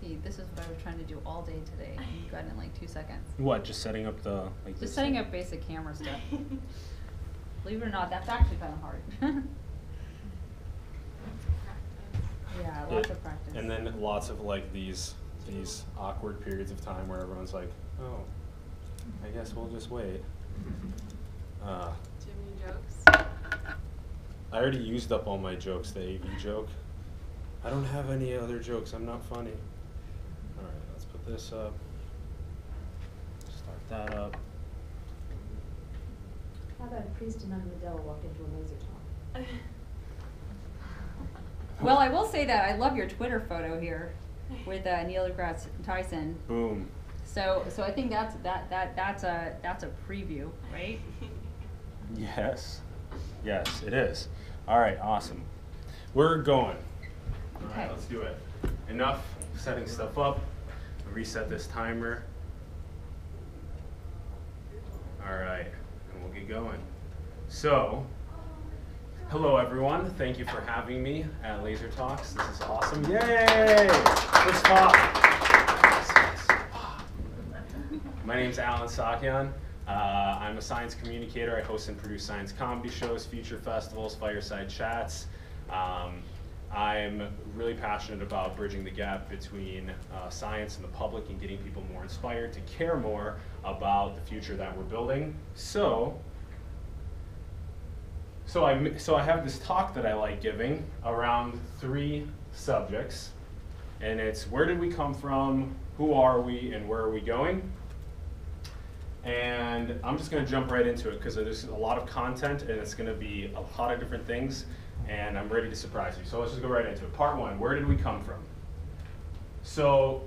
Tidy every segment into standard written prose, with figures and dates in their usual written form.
See, this is what I was trying to do all day today. You got it in like 2 seconds. What? Just setting up the like. Just setting up basic camera stuff. Believe it or not, that's actually kind of hard. Yeah, lots of practice. And then lots of like these awkward periods of time where everyone's like, oh, I guess we'll just wait. Do you have any jokes? I already used up all my jokes, the AV joke. I don't have any other jokes, I'm not funny. All right, let's put this up. Start that up. How about a priest and armadillo walk into a laser talk? Well, I will say that I love your Twitter photo here with Neil deGrasse Tyson. Boom. So I think that's a preview, right? Yes. Yes, it is. All right, awesome. We're going. All Okay. right, let's do it. Enough setting stuff up. Reset this timer. All right, and we'll get going. So, hello everyone. Thank you for having me at Laser Talks. This is awesome. Yay! Let's talk. My name's Alan Saakyan. I'm a science communicator. I host and produce science comedy shows, feature festivals, fireside chats. I'm really passionate about bridging the gap between science and the public and getting people more inspired to care more about the future that we're building. So I have this talk that I like giving around 3 subjects, and it's where did we come from, who are we, and where are we going? And I'm just going to jump right into it because there's a lot of content and it's going to be a lot of different things, and I'm ready to surprise you. So let's just go right into it. Part 1, where did we come from? So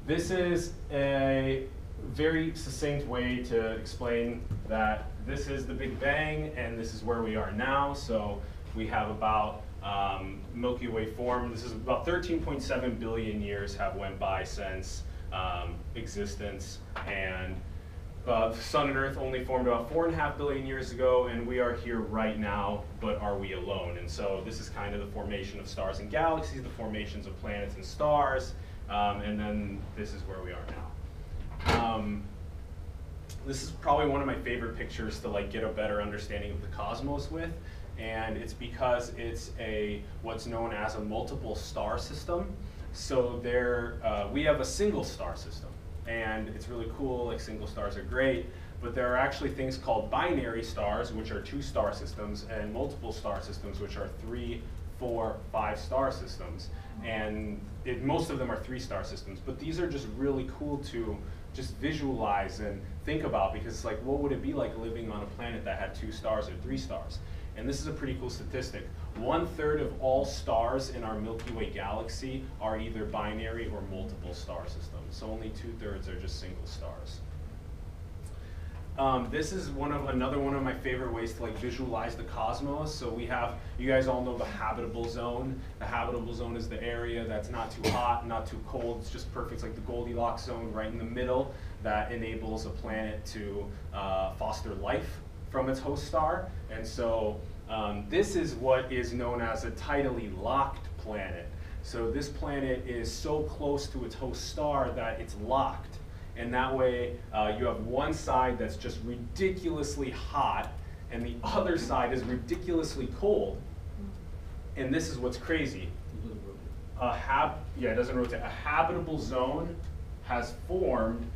this is a very succinct way to explain that this is the Big Bang and this is where we are now. So we have about Milky Way form. This is about 13.7 billion years have went by since existence, and the Sun and Earth only formed about 4.5 billion years ago, and we are here right now, but are we alone? And so this is kind of the formation of stars and galaxies, the formations of planets and stars, and then this is where we are now. This is probably one of my favorite pictures to like get a better understanding of the cosmos with, and it's because it's what's known as a multiple star system. So we have a single star system, and it's really cool. Like, single stars are great, but there are actually things called binary stars, which are 2 star systems, and multiple star systems, which are 3, 4, 5 star systems. And most of them are 3 star systems, but these are just really cool to just visualize and think about, because it's like, what would it be like living on a planet that had 2 stars or 3 stars? And this is a pretty cool statistic. 1/3 of all stars in our Milky Way galaxy are either binary or multiple star systems. So only 2/3 are just single stars. This is another one of my favorite ways to like visualize the cosmos. So you guys all know the habitable zone. The habitable zone is the area that's not too hot, not too cold. It's just perfect. It's like the Goldilocks zone right in the middle that enables a planet to foster life from its host star. And so this is what is known as a tidally locked planet. So this planet is so close to its host star that it's locked. And that way you have one side that's just ridiculously hot and the other side is ridiculously cold. And this is what's crazy. It doesn't rotate. A habitable zone has formed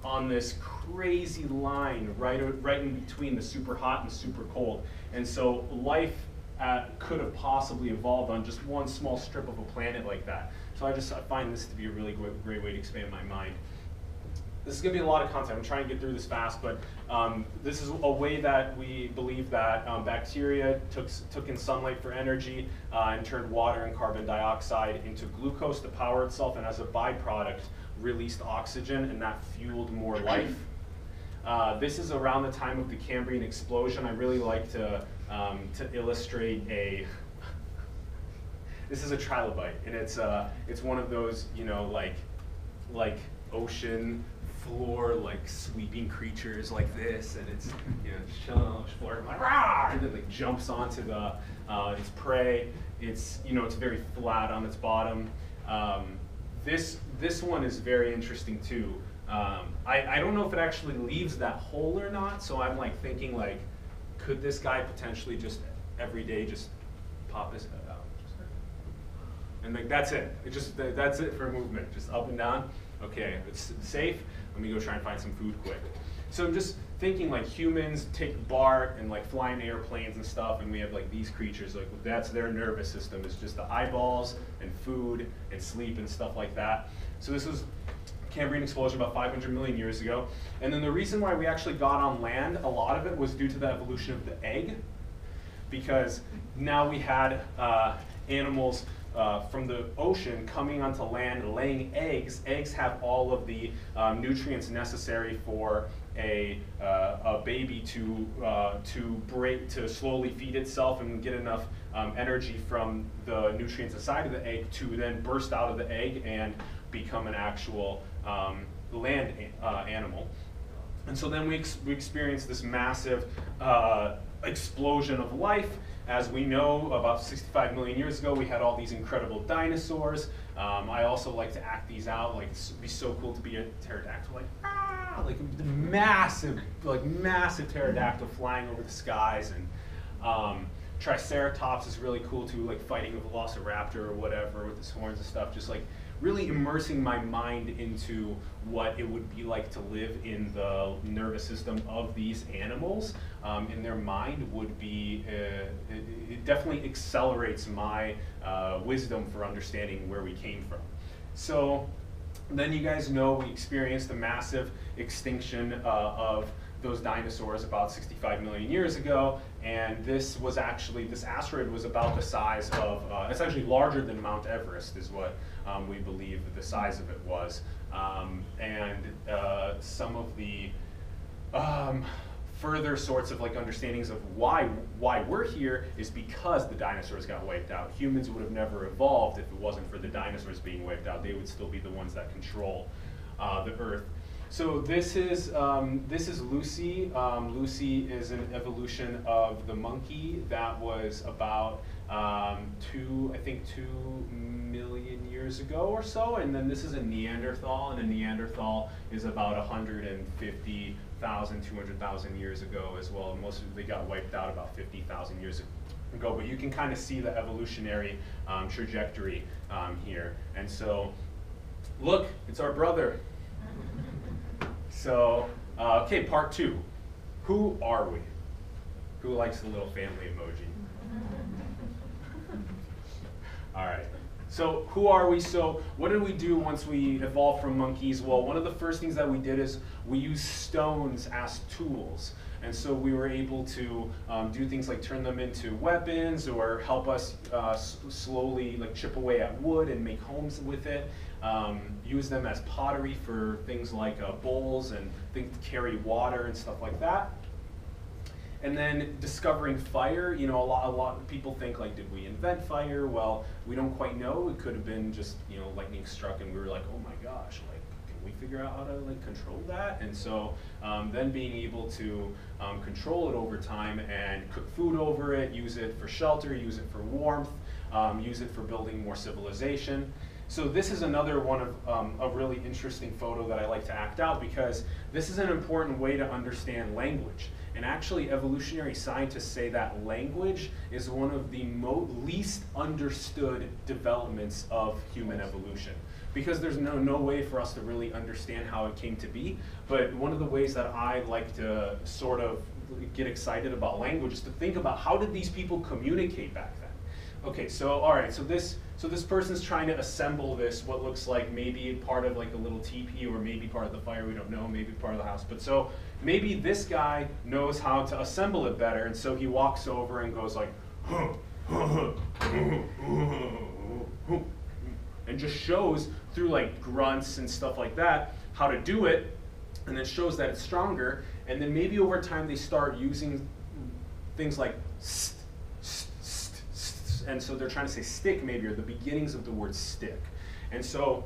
on this crazy line right in between the super hot and super cold. And so life could have possibly evolved on just one small strip of a planet like that. So I find this to be a really great way to expand my mind. This is going to be a lot of content. I'm trying to get through this fast, but this is a way that we believe that bacteria took in sunlight for energy and turned water and carbon dioxide into glucose to power itself, and as a byproduct released oxygen, and that fueled more life. This is around the time of the Cambrian explosion. I really like to illustrate this is a trilobite, and it's one of those, like ocean floor, like sweeping creatures like this, and it's just chilling on the floor, like rah, and then like jumps onto its prey. It's it's very flat on its bottom. this one is very interesting too. I don't know if it actually leaves that hole or not, so I'm like thinking like, could this guy potentially just every day just pop his head out? And like that's it. That's it for movement, just up and down. Okay, it's safe. Let me go try and find some food quick. So I'm just thinking like humans take bark and like fly in airplanes and stuff, and we have like these creatures, like that's their nervous system, is just the eyeballs and food and sleep and stuff like that. So this was Cambrian explosion about 500 million years ago. And then the reason why we actually got on land, a lot of it was due to the evolution of the egg, because now we had animals from the ocean coming onto land, laying eggs. Eggs have all of the nutrients necessary for a baby to slowly feed itself and get enough energy from the nutrients inside of the egg to then burst out of the egg and become an actual land animal. And so then we experienced this massive explosion of life. As we know, about 65 million years ago, we had all these incredible dinosaurs. I also like to act these out, like it'd be so cool to be a pterodactyl, like massive pterodactyl flying over the skies. And Triceratops is really cool too, like fighting a velociraptor or whatever with his horns and stuff, just like really immersing my mind into what it would be like to live in the nervous system of these animals. In their mind would be, it definitely accelerates my wisdom for understanding where we came from. So then you guys know we experienced a massive extinction of those dinosaurs about 65 million years ago, and this asteroid was about the size of, it's actually larger than Mount Everest is what we believe the size of it was. And some of the further sorts of like understandings of why we're here is because the dinosaurs got wiped out. Humans would have never evolved if it wasn't for the dinosaurs being wiped out. They would still be the ones that control the Earth. So this is Lucy. Lucy is an evolution of the monkey that was about 2 million years ago or so, and then this is a Neanderthal, and a Neanderthal is about 150,000, 200,000 years ago as well. Most of they got wiped out about 50,000 years ago, but you can kind of see the evolutionary trajectory here. And so, look, it's our brother. So, okay, part 2. Who are we? Who likes the little family emoji? All right. So who are we? So what did we do once we evolved from monkeys? Well, one of the first things that we did is we used stones as tools. And so we were able to do things like turn them into weapons or help us slowly like chip away at wood and make homes with it. Use them as pottery for things like bowls and things to carry water and stuff like that. And then discovering fire, you know, a lot of people think like, did we invent fire? Well, we don't quite know. It could have been just, you know, lightning struck and we were like, oh my gosh, like, can we figure out how to like control that? And so then being able to control it over time and cook food over it, use it for shelter, use it for warmth, use it for building more civilization. So this is another one of a really interesting photo that I like to act out because this is an important way to understand language. And actually, evolutionary scientists say that language is one of the least understood developments of human evolution. Because there's no way for us to really understand how it came to be. But one of the ways that I like to sort of get excited about language is to think about how did these people communicate back then? Okay, so all right, so this person's trying to assemble this, what looks like maybe part of like a little teepee or maybe part of the fire, we don't know, maybe part of the house. But so maybe this guy knows how to assemble it better, and so he walks over and goes like, and just shows through like grunts and stuff like that how to do it, and then shows that it's stronger, and then maybe over time they start using things like and so they're trying to say stick maybe, or the beginnings of the word stick. And so,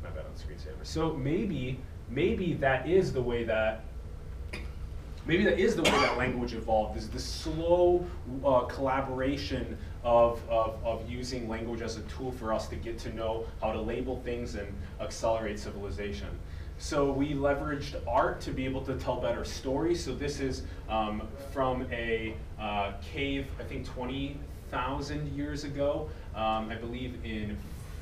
my bad on the screensaver. So maybe that is the way that maybe that is the way that language evolved, is the slow collaboration of using language as a tool for us to get to know how to label things and accelerate civilization. So we leveraged art to be able to tell better stories. So this is from a cave, I think 20,000 years ago, I believe in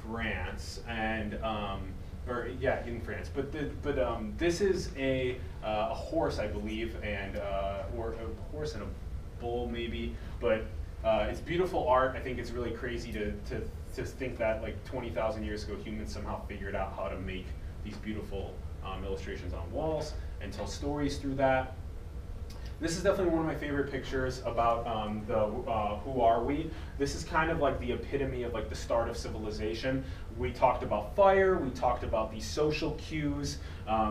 France, and in France. But this is a horse, I believe, and or a horse and a bull maybe. But it's beautiful art. I think it's really crazy to think that like 20,000 years ago, humans somehow figured out how to make these beautiful illustrations on walls and tell stories through that. This is definitely one of my favorite pictures about who are we. This is kind of like the epitome of like the start of civilization. We talked about fire, we talked about these social cues.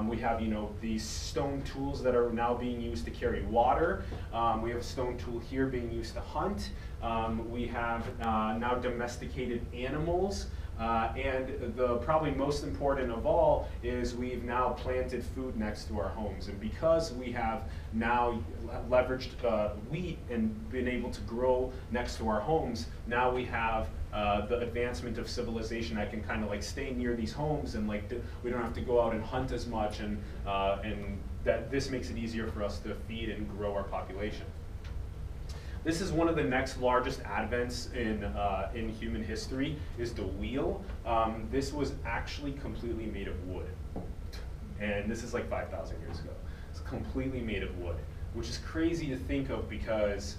We have, you know, these stone tools that are now being used to carry water. We have a stone tool here being used to hunt. We have now domesticated animals. And the probably most important of all is we've now planted food next to our homes. And because we have now leveraged wheat and been able to grow next to our homes, now we have the advancement of civilization that can kind of like stay near these homes, and like we don't have to go out and hunt as much, and that this makes it easier for us to feed and grow our population. This is one of the next largest advents in human history, is the wheel. This was actually completely made of wood. And this is like 5,000 years ago. It's completely made of wood, which is crazy to think of, because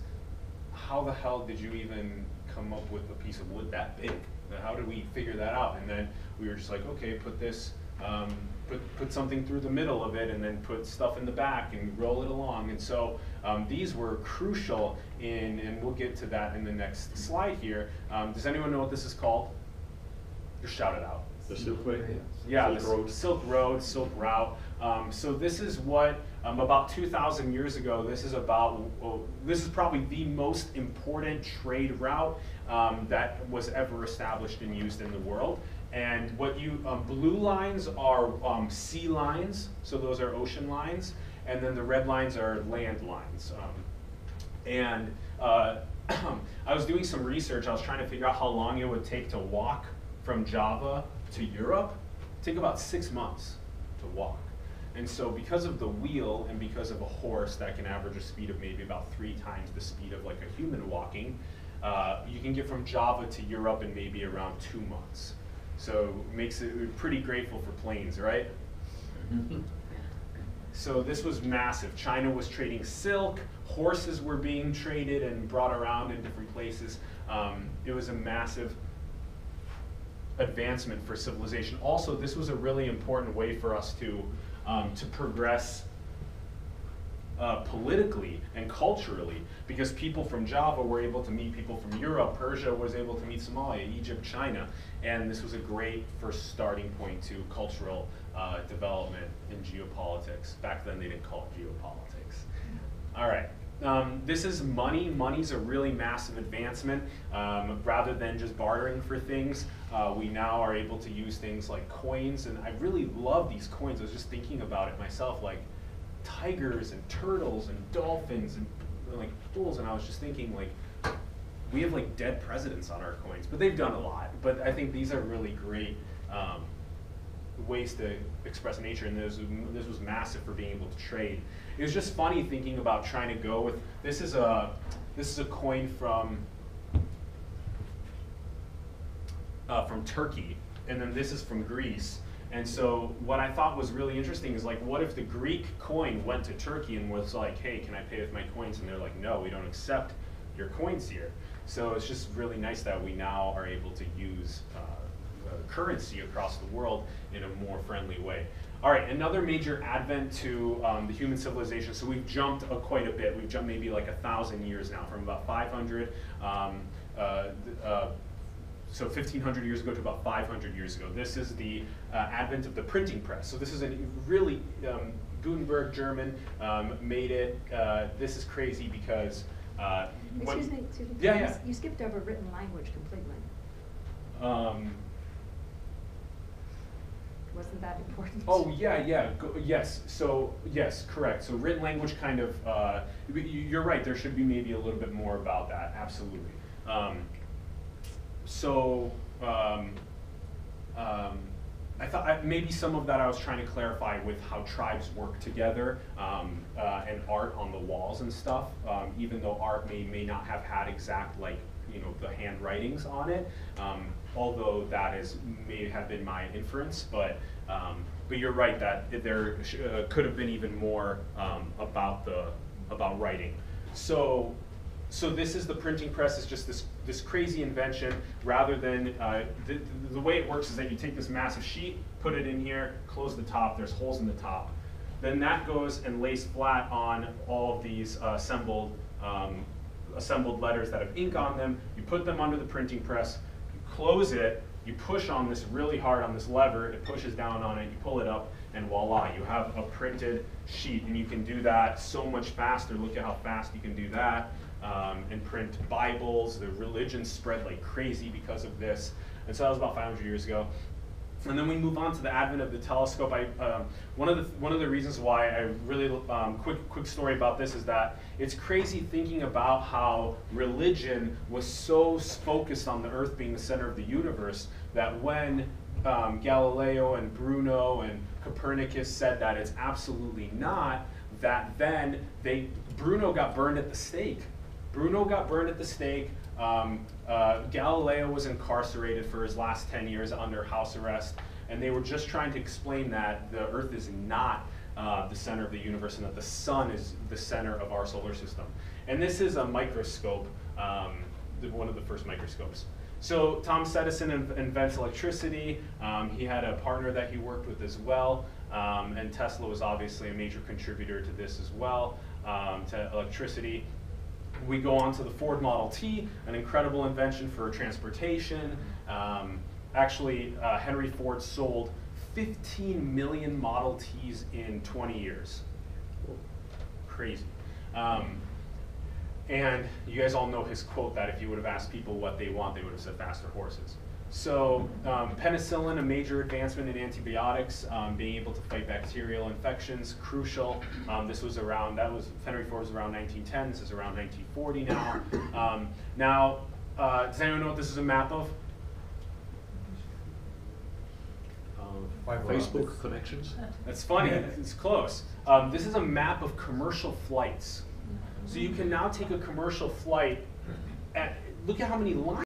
how the hell did you even come up with a piece of wood that big? How did we figure that out? And then we were just like, okay, put this, put something through the middle of it, and then put stuff in the back and roll it along. And so these were crucial in, and we'll get to that in the next slide here. Does anyone know what this is called? Just shout it out. The Silk Way? Yeah, the Silk Road, Silk Route. So this is what, about 2,000 years ago, this is probably the most important trade route that was ever established and used in the world. And what you, blue lines are sea lines, so those are ocean lines, and then the red lines are land lines. I was doing some research. I was trying to figure out how long it would take to walk from Java to Europe. It'd take about 6 months to walk. And so because of the wheel and because of a horse that can average a speed of maybe about 3 times the speed of like a human walking, you can get from Java to Europe in maybe around 2 months. So it makes it pretty grateful for planes, right? So this was massive. China was trading silk, horses were being traded and brought around in different places. It was a massive advancement for civilization. Also, this was a really important way for us to progress politically and culturally, because people from Java were able to meet people from Europe, Persia was able to meet Somalia, Egypt, China, and this was a great first starting point to cultural development in geopolitics. Back then they didn't call it geopolitics. All right. This is money. Money's a really massive advancement. Rather than just bartering for things, we now are able to use things like coins, and I really love these coins. I was just thinking about it myself, like tigers and turtles and dolphins and like bulls, and I was just thinking, like, we have like dead presidents on our coins, but they've done a lot. But I think these are really great ways to express nature, and this was massive for being able to trade. It was just funny thinking about trying to go with, this is a coin from Turkey, and then this is from Greece. And so what I thought was really interesting is, like, what if the Greek coin went to Turkey and was like, hey, can I pay with my coins? And they're like, no, we don't accept your coins here. So it's just really nice that we now are able to use currency across the world in a more friendly way. All right, another major advent to the human civilization. So we've jumped quite a bit. We've jumped maybe like 1,000 years now, from about 500, so 1,500 years ago to about 500 years ago. This is the advent of the printing press. So this is a really, Gutenberg, German, made it. This is crazy because Excuse me. Yeah. You skipped over written language completely. Wasn't that important? Oh yeah. Yes. So yes, correct. So written language kind of. You're right. There should be maybe a little bit more about that. Absolutely. I thought maybe some of that I was trying to clarify with how tribes work together and art on the walls and stuff. Even though art may not have had exact the handwritings on it, although that may have been my inference. But you're right that there could have been even more about writing. So this is the printing press. Is just this crazy invention. Rather than the way it works is that you take this massive sheet, put it in here, close the top. There's holes in the top. Then that goes and lays flat on all of these assembled letters that have ink on them. You put them under the printing press. You close it. You push on this really hard on this lever. It pushes down on it. You pull it up, and voila, you have a printed sheet. And you can do that so much faster. Look at how fast you can do that. And print Bibles. The religion spread like crazy because of this. And so that was about 500 years ago. And then we move on to the advent of the telescope. One of the reasons why I really quick story about this is that it's crazy thinking about how religion was so focused on the Earth being the center of the universe that when Galileo and Bruno and Copernicus said that it's absolutely not, that then Bruno got burned at the stake. Galileo was incarcerated for his last 10 years under house arrest, and they were just trying to explain that the Earth is not the center of the universe and that the sun is the center of our solar system. And this is a microscope, one of the first microscopes. So Thomas Edison invents electricity. He had a partner that he worked with as well, and Tesla was obviously a major contributor to this as well, to electricity. We go on to the Ford Model T, an incredible invention for transportation. Henry Ford sold 15 million Model Ts in 20 years. Crazy. And you guys all know his quote that if you would have asked people what they want, they would have said faster horses. So penicillin, a major advancement in antibiotics, being able to fight bacterial infections, crucial. Henry Ford was around 1910, this is around 1940 now. Does anyone know what this is a map of? Facebook connections? That's funny, it's close. This is a map of commercial flights. So you can now take a commercial flight, look at how many lines